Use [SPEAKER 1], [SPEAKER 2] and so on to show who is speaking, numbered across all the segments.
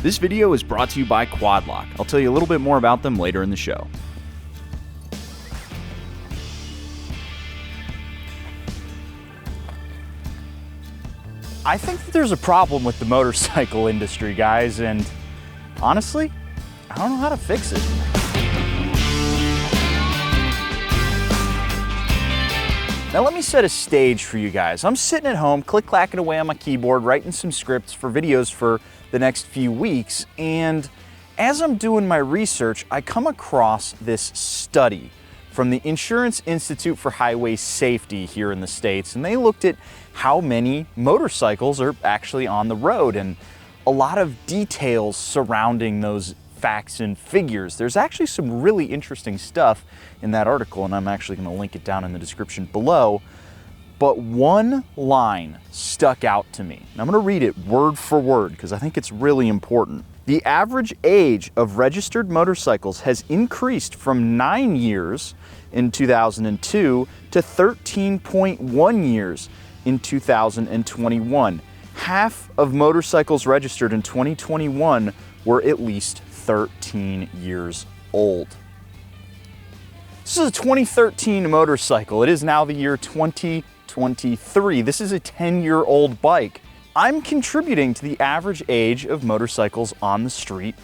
[SPEAKER 1] This video is brought to you by Quadlock. I'll tell you a little bit more about them later in the show.
[SPEAKER 2] I think that there's a problem with the motorcycle industry, guys, and honestly, I don't know how to fix it. Now let me set a stage for you guys. I'm sitting at home, click-clacking away on my keyboard, writing some scripts for videos for the next few weeks, and as I'm doing my research, I come across this study from the Insurance Institute for Highway Safety here in the States, and they looked at how many motorcycles are actually on the road and a lot of details surrounding those facts and figures. There's actually some really interesting stuff in that article, and I'm actually going to link it down in the description below. But one line stuck out to me, and I'm going to read it word for word because I think it's really important. The average age of registered motorcycles has increased from 9 years in 2002 to 13.1 years in 2021. Half of motorcycles registered in 2021 were at least 13 years old. This is a 2013 motorcycle. It is now the year 2023. This is a 10-year-old bike. I'm contributing to the average age of motorcycles on the street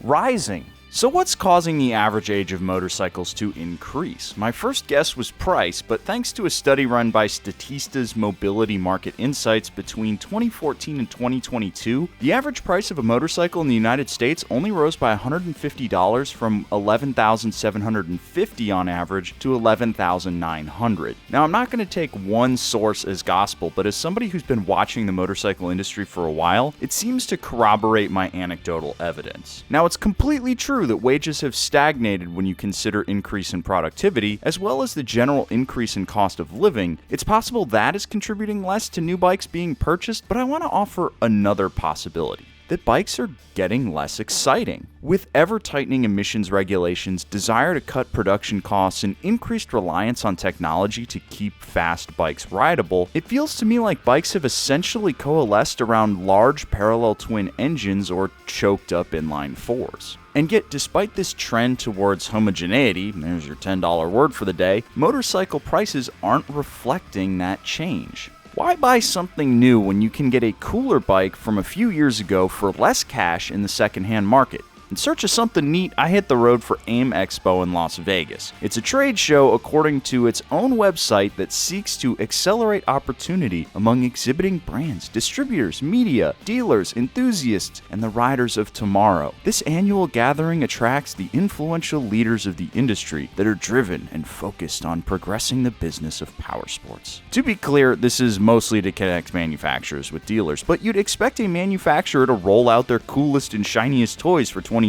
[SPEAKER 2] rising. So what's causing the average age of motorcycles to increase? My first guess was price, but thanks to a study run by Statista's Mobility Market Insights between 2014 and 2022, the average price of a motorcycle in the United States only rose by $150 from $11,750 on average to $11,900. Now, I'm not going to take one source as gospel, but as somebody who's been watching the motorcycle industry for a while, it seems to corroborate my anecdotal evidence. Now, it's completely true that wages have stagnated when you consider increase in productivity, as well as the general increase in cost of living. It's possible that is contributing less to new bikes being purchased, but I want to offer another possibility. That bikes are getting less exciting. With ever-tightening emissions regulations, desire to cut production costs, and increased reliance on technology to keep fast bikes rideable, it feels to me like bikes have essentially coalesced around large parallel twin engines or choked up inline fours. And yet, despite this trend towards homogeneity, there's your $10 word for the day, motorcycle prices aren't reflecting that change. Why buy something new when you can get a cooler bike from a few years ago for less cash in the secondhand market? In search of something neat, I hit the road for AIM Expo in Las Vegas. It's a trade show according to its own website that seeks to accelerate opportunity among exhibiting brands, distributors, media, dealers, enthusiasts, and the riders of tomorrow. This annual gathering attracts the influential leaders of the industry that are driven and focused on progressing the business of power sports. To be clear, this is mostly to connect manufacturers with dealers, but you'd expect a manufacturer to roll out their coolest and shiniest toys for 2023,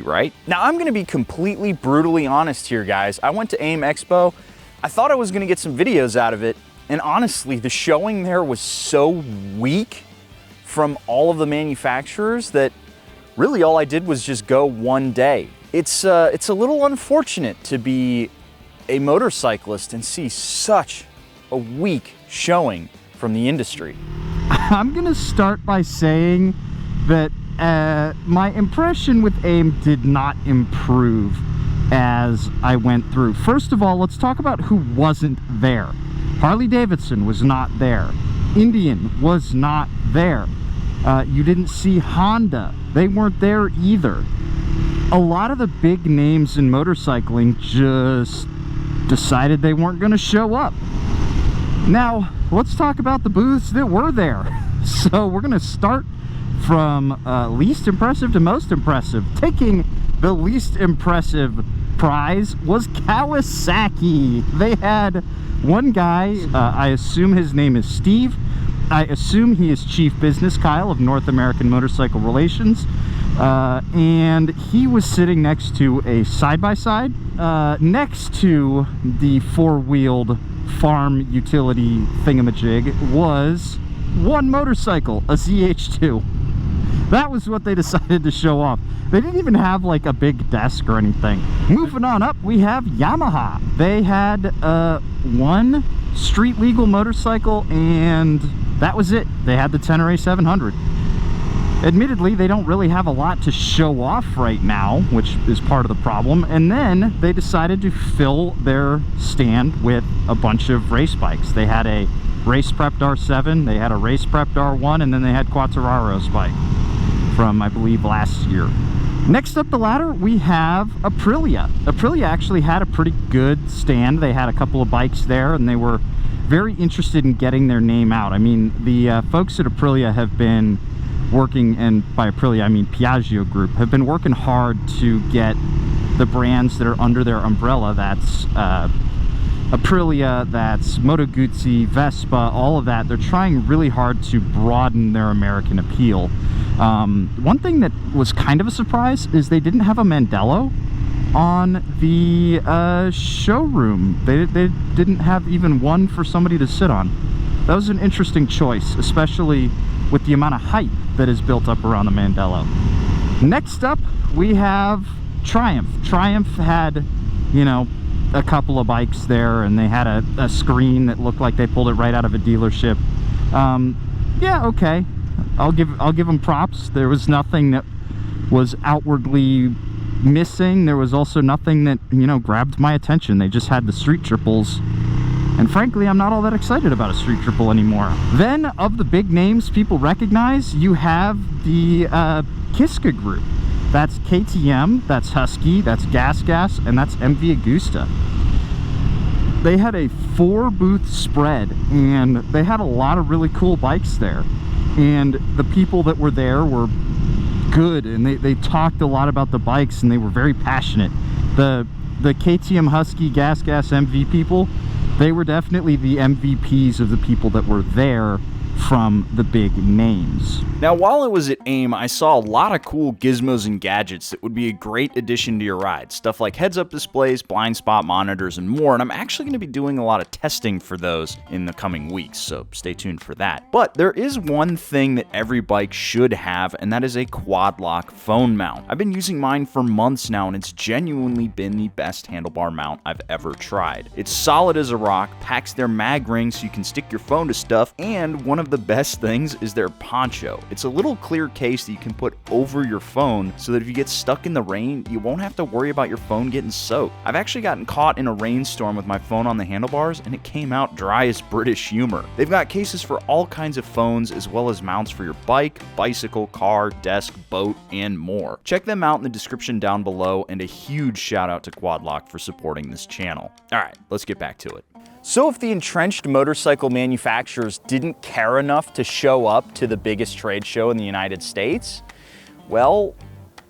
[SPEAKER 2] right? Now, I'm going to be completely brutally honest here, guys. I went to AIM Expo. I thought I was going to get some videos out of it, and honestly, the showing there was so weak from all of the manufacturers that really all I did was just go one day. It's a little unfortunate to be a motorcyclist and see such a weak showing from the industry.
[SPEAKER 3] I'm going to start by saying that my impression with AIM did not improve as I went through. First of all, let's talk about who wasn't there. Harley Davidson was not there. Indian was not there. You didn't see Honda. They weren't there either. A lot of the big names in motorcycling just decided they weren't going to show up. Now, let's talk about the booths that were there. So we're going to start from least impressive to most impressive. Taking the least impressive prize was Kawasaki. They had one guy, I assume his name is Steve. I assume he is Chief Business Kyle of North American Motorcycle Relations. And he was sitting next to a side-by-side, next to the four-wheeled farm utility thingamajig was one motorcycle, a ZH2. That was what they decided to show off. They didn't even have like a big desk or anything. Moving on up, we have Yamaha. They had one street legal motorcycle, and that was it. They had the Tenere 700. Admittedly, they don't really have a lot to show off right now, which is part of the problem. And then they decided to fill their stand with a bunch of race bikes. They had a race prepped R7, they had a race prepped R1, and then they had Quattro's bike from, I believe, last year. Next up the ladder, we have Aprilia. Aprilia actually had a pretty good stand. They had a couple of bikes there, and they were very interested in getting their name out. I mean, the folks at Aprilia have been working, and by Aprilia I mean Piaggio Group, have been working hard to get the brands that are under their umbrella. That's Aprilia, that's Moto Guzzi, Vespa, all of that. They're trying really hard to broaden their American appeal. One thing that was kind of a surprise is they didn't have a Mandello on the showroom. They didn't have even one for somebody to sit on. That was an interesting choice, especially with the amount of hype that is built up around the Mandello. Next up, we have Triumph. Triumph had, you know, a couple of bikes there, and they had a screen that looked like they pulled it right out of a dealership. Yeah, okay. I'll give them props. There was nothing that was outwardly missing. There was also nothing that, you know, grabbed my attention. They just had the street triples, and frankly, I'm not all that excited about a street triple anymore. Then, of the big names people recognize, you have the Kiska group. That's KTM, that's Husky, that's Gas, and that's MV Agusta. They had a 4-booth spread, and they had a lot of really cool bikes there. And the people that were there were good, and they talked a lot about the bikes, and they were very passionate. The KTM Husky, Gas, MV people, they were definitely the MVPs of the people that were there from the big names.
[SPEAKER 2] Now, while I was at AIM, I saw a lot of cool gizmos and gadgets that would be a great addition to your ride. Stuff like heads-up displays, blind spot monitors, and more, and I'm actually going to be doing a lot of testing for those in the coming weeks, so stay tuned for that. But there is one thing that every bike should have, and that is a quad lock phone mount. I've been using mine for months now, and it's genuinely been the best handlebar mount I've ever tried. It's solid as a rock, packs their mag ring so you can stick your phone to stuff, and one of the best things is their poncho. It's a little clear case that you can put over your phone so that if you get stuck in the rain, you won't have to worry about your phone getting soaked. I've actually gotten caught in a rainstorm with my phone on the handlebars, and it came out dry as British humor. They've got cases for all kinds of phones, as well as mounts for your bike, bicycle, car, desk, boat, and more. Check them out in the description down below, and a huge shout out to Quadlock for supporting this channel. Alright, let's get back to it. So if the entrenched motorcycle manufacturers didn't care enough to show up to the biggest trade show in the United States, well,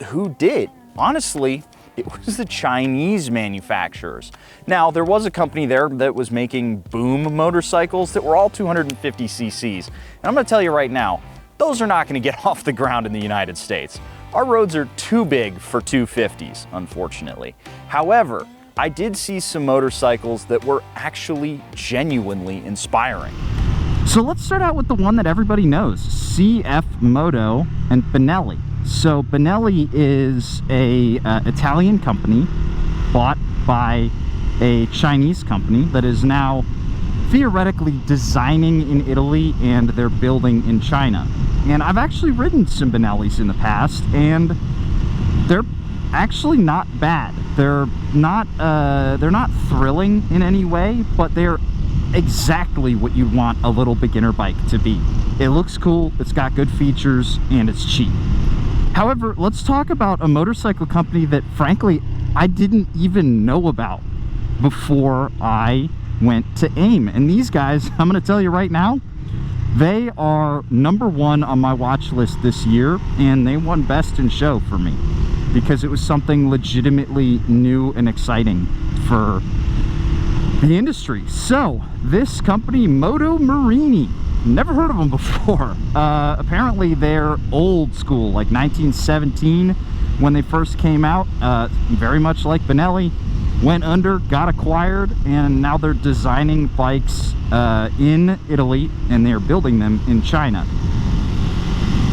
[SPEAKER 2] who did? Honestly, it was the Chinese manufacturers. Now, there was a company there that was making boom motorcycles that were all 250 cc's. And I'm gonna tell you right now, those are not gonna get off the ground in the United States. Our roads are too big for 250s, unfortunately. However, I did see some motorcycles that were actually genuinely inspiring.
[SPEAKER 3] So let's start out with the one that everybody knows, CF Moto and Benelli. So Benelli is a Italian company bought by a Chinese company that is now theoretically designing in Italy, and they're building in China. And I've actually ridden some Benellis in the past, and they're actually not bad. They're not thrilling in any way, but they're exactly what you want a little beginner bike to be. It looks cool, it's got good features, and it's cheap. However, let's talk about a motorcycle company that frankly I didn't even know about before I went to AIM. And these guys, I'm going to tell you right now, they are #1 on my watch list this year, and they won Best in Show for me because it was something legitimately new and exciting for the industry. So this company, Moto Morini, never heard of them before. Apparently they're old school, like 1917 when they first came out, very much like Benelli. Went under, got acquired, and now they're designing bikes in Italy, and they're building them in China.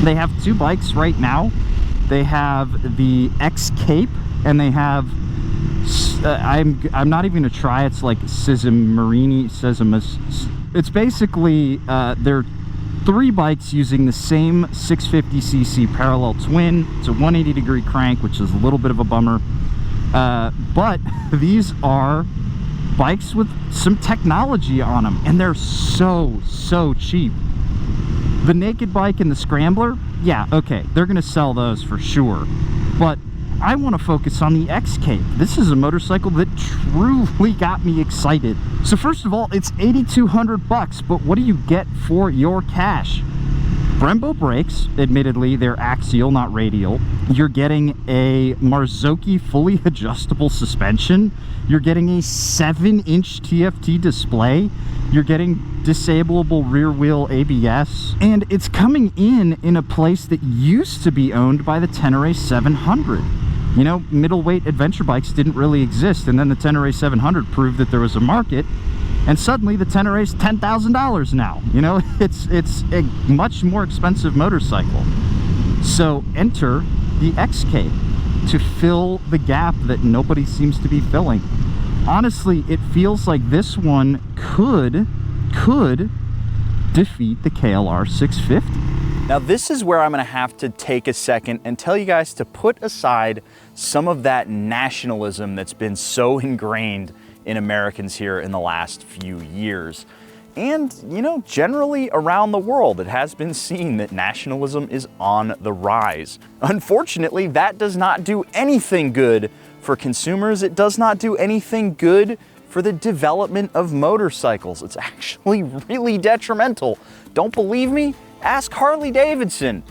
[SPEAKER 3] They have 2 bikes right now. They have the X Cape, and they have I'm not even gonna try. It's like Marini. It's basically their 3 bikes using the same 650cc parallel twin. It's a 180-degree crank, which is a little bit of a bummer. But these are bikes with some technology on them, and they're so cheap. The naked bike and the scrambler, yeah, okay, they're gonna sell those for sure. But I want to focus on the X-Cape. This is a motorcycle that truly got me excited. So first of all, it's $8,200, but what do you get for your cash? Brembo brakes, admittedly, they're axial, not radial. You're getting a Marzocchi fully adjustable suspension. You're getting a 7-inch TFT display. You're getting disableable rear wheel ABS. And it's coming in a place that used to be owned by the Tenere 700. You know, middleweight adventure bikes didn't really exist, and then the Tenere 700 proved that there was a market, and suddenly the Tenere is $10,000 now. You know, it's a much more expensive motorcycle. So enter the X-Cape to fill the gap that nobody seems to be filling. Honestly, it feels like this one could defeat the KLR 650.
[SPEAKER 2] Now this is where I'm gonna have to take a second and tell you guys to put aside some of that nationalism that's been so ingrained in Americans here in the last few years. And, you know, generally around the world, it has been seen that nationalism is on the rise. Unfortunately, that does not do anything good for consumers. It does not do anything good for the development of motorcycles. It's actually really detrimental. Don't believe me? Ask Harley Davidson.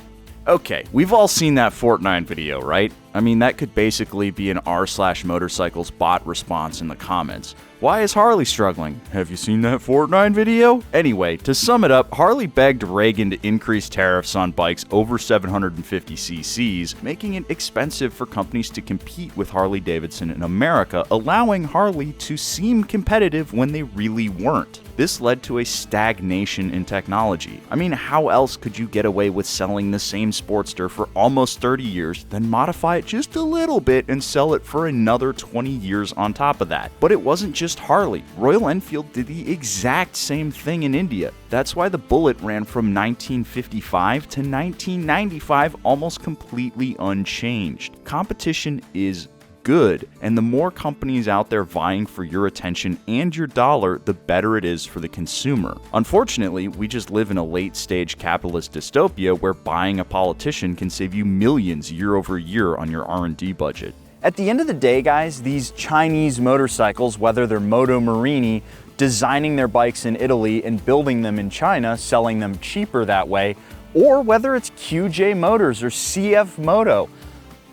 [SPEAKER 2] Okay, we've all seen that Fortnite video, right? I mean, that could basically be an r/motorcycles bot response in the comments. Why is Harley struggling? Have you seen that Fortnite video? Anyway, to sum it up, Harley begged Reagan to increase tariffs on bikes over 750 cc's, making it expensive for companies to compete with Harley Davidson in America, allowing Harley to seem competitive when they really weren't. This led to a stagnation in technology. I mean, how else could you get away with selling the same Sportster for almost 30 years, then modify it just a little bit and sell it for another 20 years on top of that? But it wasn't just Harley. Royal Enfield did the exact same thing in India. That's why the Bullet ran from 1955 to 1995 almost completely unchanged. Competition is good, and the more companies out there vying for your attention and your dollar, the better it is for the consumer. Unfortunately, we just live in a late-stage capitalist dystopia where buying a politician can save you millions year over year on your R&D budget. At the end of the day, guys, these Chinese motorcycles, whether they're Moto Morini, designing their bikes in Italy and building them in China, selling them cheaper that way, or whether it's QJ Motors or CF Moto,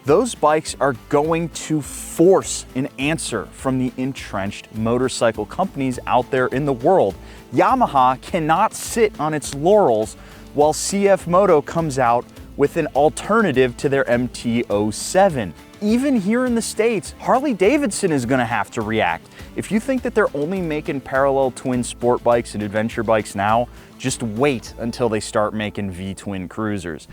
[SPEAKER 2] those bikes are going to force an answer from the entrenched motorcycle companies out there in the world. Yamaha cannot sit on its laurels while CF Moto comes out with an alternative to their MT-07. Even here in the States, Harley Davidson is gonna have to react. If you think that they're only making parallel twin sport bikes and adventure bikes now, just wait until they start making V-twin cruisers.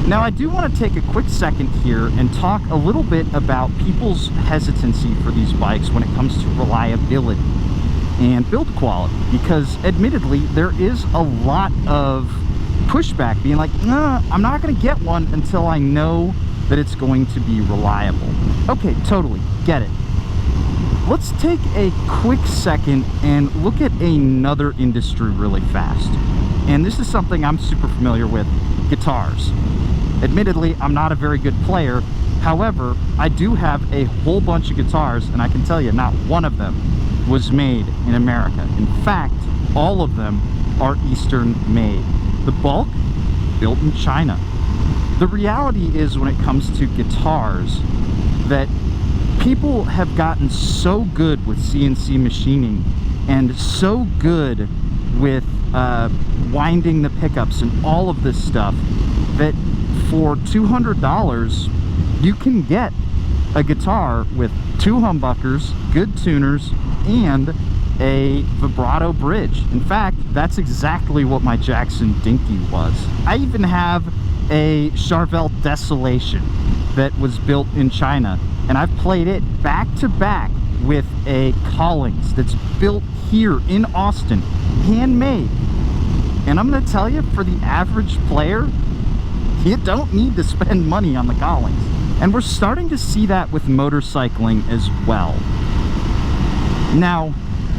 [SPEAKER 3] Now, I do want to take a quick second here and talk a little bit about people's hesitancy for these bikes when it comes to reliability and build quality, because admittedly, there is a lot of pushback being like, nah, I'm not going to get one until I know that it's going to be reliable. Okay, totally, get it. Let's take a quick second and look at another industry really fast. And this is something I'm super familiar with, guitars. Admittedly, I'm not a very good player. However, I do have a whole bunch of guitars, and I can tell you not one of them was made in America. In fact, all of them are Eastern made. The bulk, built in China. The reality is, when it comes to guitars, that people have gotten so good with CNC machining and so good with winding the pickups and all of this stuff that for $200 you can get a guitar with 2 humbuckers, good tuners, and a vibrato bridge. In fact, that's exactly what my Jackson Dinky was. I even have a Charvel Desolation that was built in China, and I've played it back to back with a Collings that's built here in Austin, handmade. And I'm gonna tell you, for the average player, you don't need to spend money on the cowlings. And we're starting to see that with motorcycling as well. Now,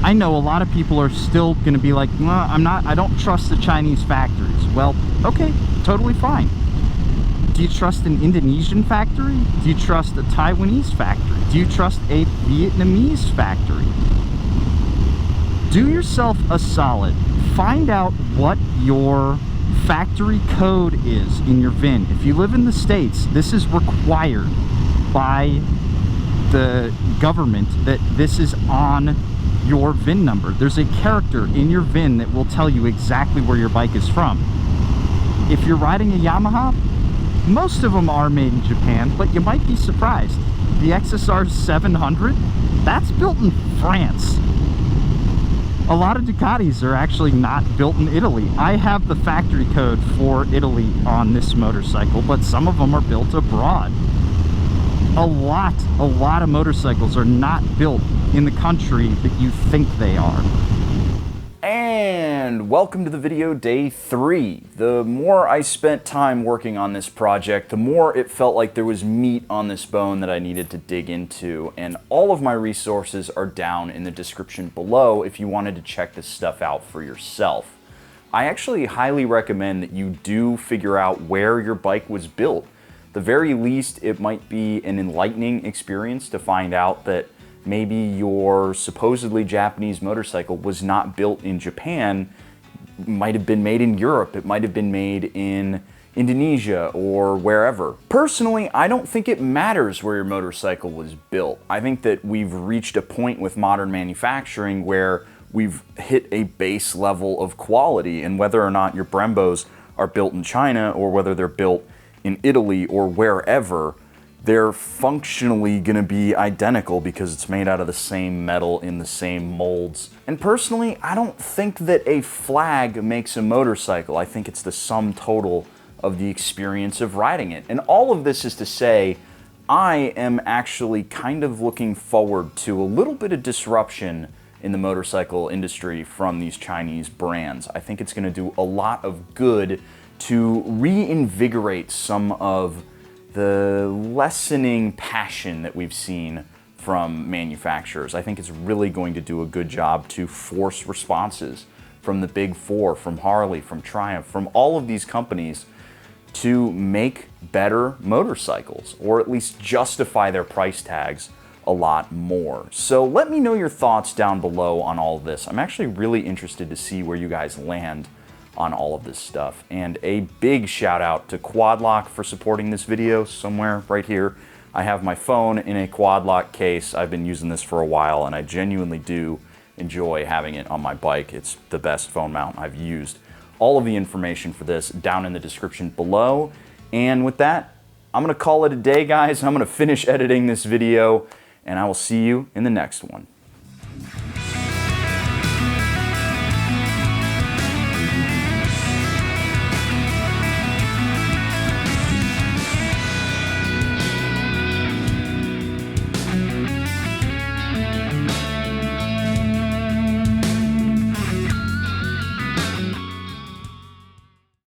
[SPEAKER 3] I know a lot of people are still gonna be like, well, I don't trust the Chinese factories. Well, okay, totally fine. Do you trust an Indonesian factory? Do you trust a Taiwanese factory? Do you trust a Vietnamese factory? Do yourself a solid. Find out what your factory code is in your VIN. If you live in the States, this is required by the government that this is on your VIN number. There's a character in your VIN that will tell you exactly where your bike is from. If you're riding a Yamaha, most of them are made in Japan, but you might be surprised. The XSR 700, that's built in France. A lot of Ducatis are actually not built in Italy. I have the factory code for Italy on this motorcycle, but some of them are built abroad. A lot of motorcycles are not built in the country that you think they are.
[SPEAKER 2] And welcome to the video day 3. The more I spent time working on this project, the more it felt like there was meat on this bone that I needed to dig into, and all of my resources are down in the description below if you wanted to check this stuff out for yourself. I actually highly recommend that you do figure out where your bike was built. At the very least, it might be an enlightening experience to find out that maybe your supposedly Japanese motorcycle was not built in Japan. It might have been made in Europe, it might have been made in Indonesia or wherever. Personally, I don't think it matters where your motorcycle was built. I think that we've reached a point with modern manufacturing where we've hit a base level of quality, and whether or not your Brembos are built in China or whether they're built in Italy or wherever, they're functionally gonna be identical because it's made out of the same metal in the same molds. And personally, I don't think that a flag makes a motorcycle. I think it's the sum total of the experience of riding it. And all of this is to say, I am actually kind of looking forward to a little bit of disruption in the motorcycle industry from these Chinese brands. I think it's gonna do a lot of good to reinvigorate some of the lessening passion that we've seen from manufacturers. I think it's really going to do a good job to force responses from the Big Four, from Harley, from Triumph, from all of these companies to make better motorcycles, or at least justify their price tags a lot more. So let me know your thoughts down below on all of this. I'm actually really interested to see where you guys land on all of this stuff. And a big shout out to Quadlock for supporting this video. Somewhere right here, I have my phone in a Quadlock case. I've been using this for a while, and I genuinely do enjoy having it on my bike. It's the best phone mount I've used. All of the information for this down in the description below. And with that, I'm gonna call it a day, guys. I'm gonna finish editing this video, and I will see you in the next one.